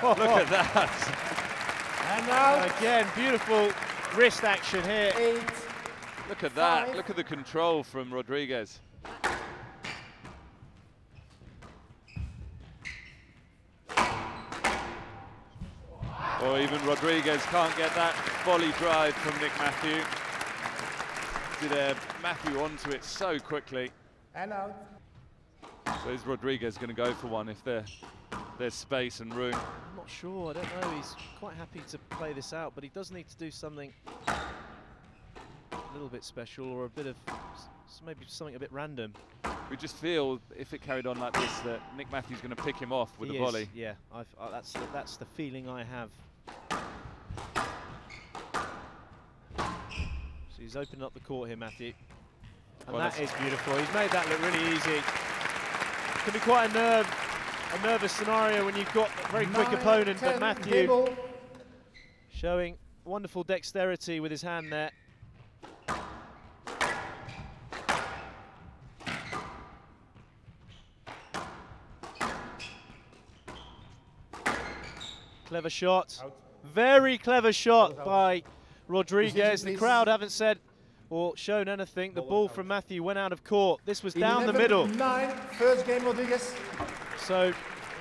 Look at that. And now Again, beautiful wrist action here. 8. Look at that. 5. Look at the control from Rodriguez. Or even Rodriguez can't get that volley drive from Nick Matthew. Matthew onto it so quickly. And out. So is Rodriguez going to go for one if there's space and room? I'm not sure, I don't know. He's quite happy to play this out, but he does need to do something a little bit special or a bit of, maybe something a bit random. We just feel if it carried on like this that Nick Matthew's going to pick him off with a volley. Yeah, that's the feeling I have. So he's opened up the court here, Matthew. And Well, that is beautiful. He's made that look really easy. It can be quite a nervous scenario when you've got a very quick opponent, but Matthew Gable. showing wonderful dexterity with his hand there. Clever shot. Out. Very clever shot Out. by Rodriguez. The Please. crowd haven't said or shown anything. The ball from Matthew went out of court. This was down the middle. 9. First game, Rodriguez. So,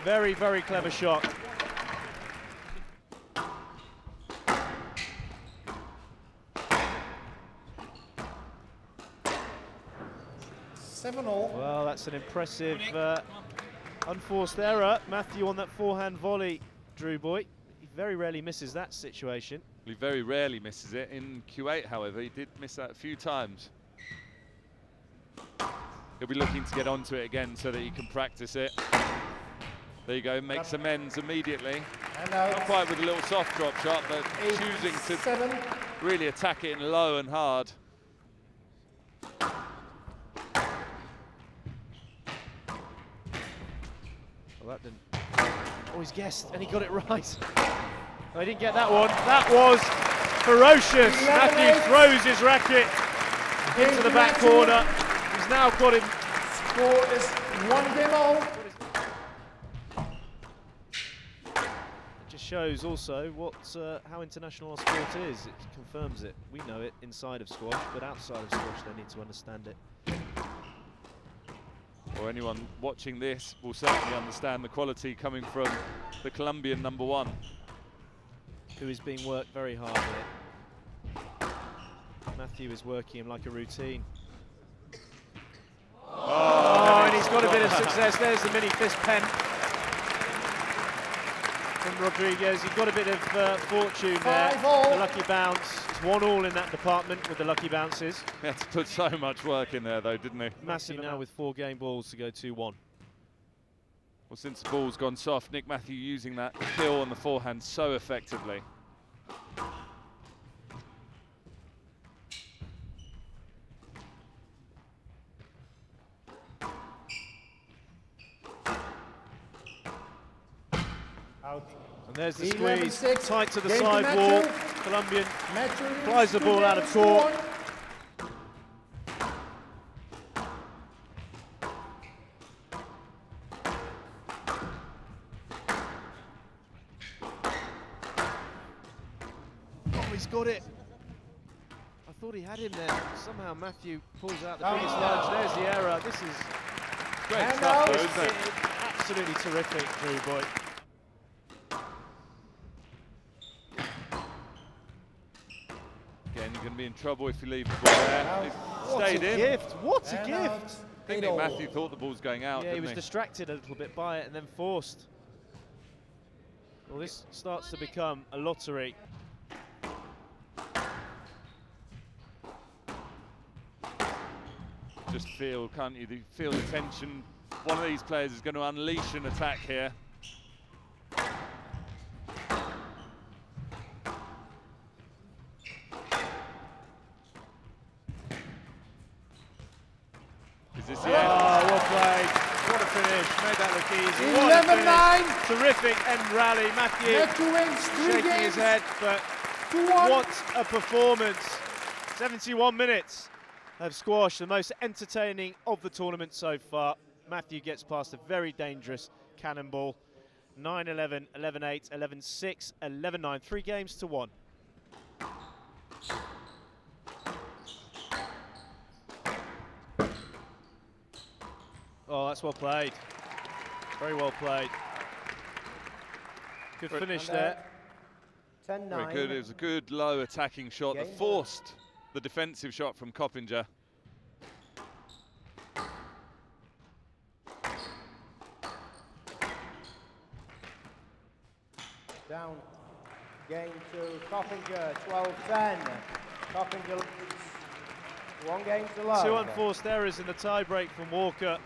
very, very clever shot. Well, that's an impressive unforced error. Matthew on that forehand volley, Drew Boy. He very rarely misses that situation. He very rarely misses it. In Q8, however, he did miss that a few times. He'll be looking to get onto it again so that he can practice it. There you go, makes amends immediately. Not quite with a little soft drop shot, but 8, choosing to 7. really attack it in low and hard. Well, that didn't. Oh, he's guessed, and he got it right. No, he didn't get that one. That was ferocious. Matthew throws his racket into the back corner. He's now got him. Score is 1 game all. It just shows also what how international our sport is. It confirms it. We know it inside of squash, but outside of squash they need to understand it. Or anyone watching this will certainly understand the quality coming from the Colombian #1. Who is being worked very hard here. Matthew is working him like a routine. Oh, and he's got a bit of success. There's the mini fist pen from Rodriguez. He got a bit of fortune there. The lucky bounce. It's 1-1 in that department with the lucky bounces. He had to put so much work in there, though, didn't he? Massive now with 4 game balls to go 2-1. Well, since the ball's gone soft, Nick Matthew using that kill on the forehand so effectively. Out. And there's the 11, squeeze, 6. tight to the Game to side wall. Matthew. Colombian Matthew flies the two ball out of games, court. 2-1. Oh, he's got it. I thought he had him there. Somehow Matthew pulls out the biggest lunge. There's the error. This is Great And stuff, out. though, isn't it? absolutely terrific, Drew Boy. Again, you're going to be in trouble if you leave the ball there. It What stayed a in. gift! What a And gift! out. I think Nick Matthew thought the ball was going out, Yeah, he didn't was he? distracted a little bit by it and then forced. Well, this starts to become a lottery. Just feel, can't you? You feel the tension. One of these players is going to unleash an attack here. Is this the end? Oh, well played. What a finish. Made that look easy. What a 11-9. finish. Terrific end rally. Matthew Matthew wins 3 shaking games. his head, but 2-1. what a performance. 71 minutes of squash, the most entertaining of the tournament so far. Matthew gets past a very dangerous cannonball 9-11, 11-8, 11-6, 11-9. 3 games to 1. Oh, that's well played. Very well played. Good finish there. 10-9. Very good. It was a good low attacking shot that forced the defensive shot from Coppinger. Down. Game to Coppinger, 12-10. Coppinger leads. 1 game to love. 2 unforced errors in the tie-break from Walker.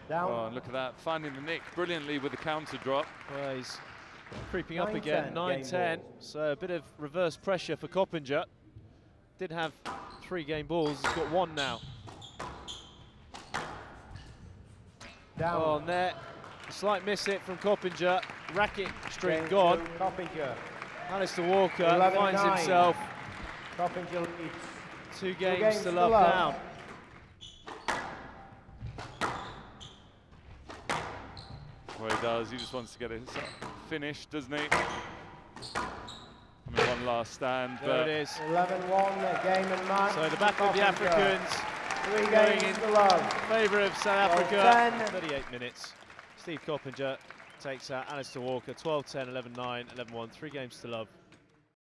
Down. Oh, and look at that, finding the nick brilliantly with the counter drop. Well, he's creeping up 9-10 again, 9-10. So a bit of reverse pressure for Coppinger. Did have 3 game balls, he's got 1 now. Down. Oh, net. A slight miss hit from Coppinger. Racket string Game gone. to Coppinger. Alistair Walker 11-9. finds himself Coppinger leads. 2 games to love down. Well, he does. He just wants to get it finished, doesn't he? I mean, one last stand. There it is. 11-1, game and match. So the back of the Africans 3 going games in to love. favour of South Africa. 12-10. 38 minutes. Steve Coppinger takes out Alistair Walker. 12-10, 11-9, 11-1. 3 games to love.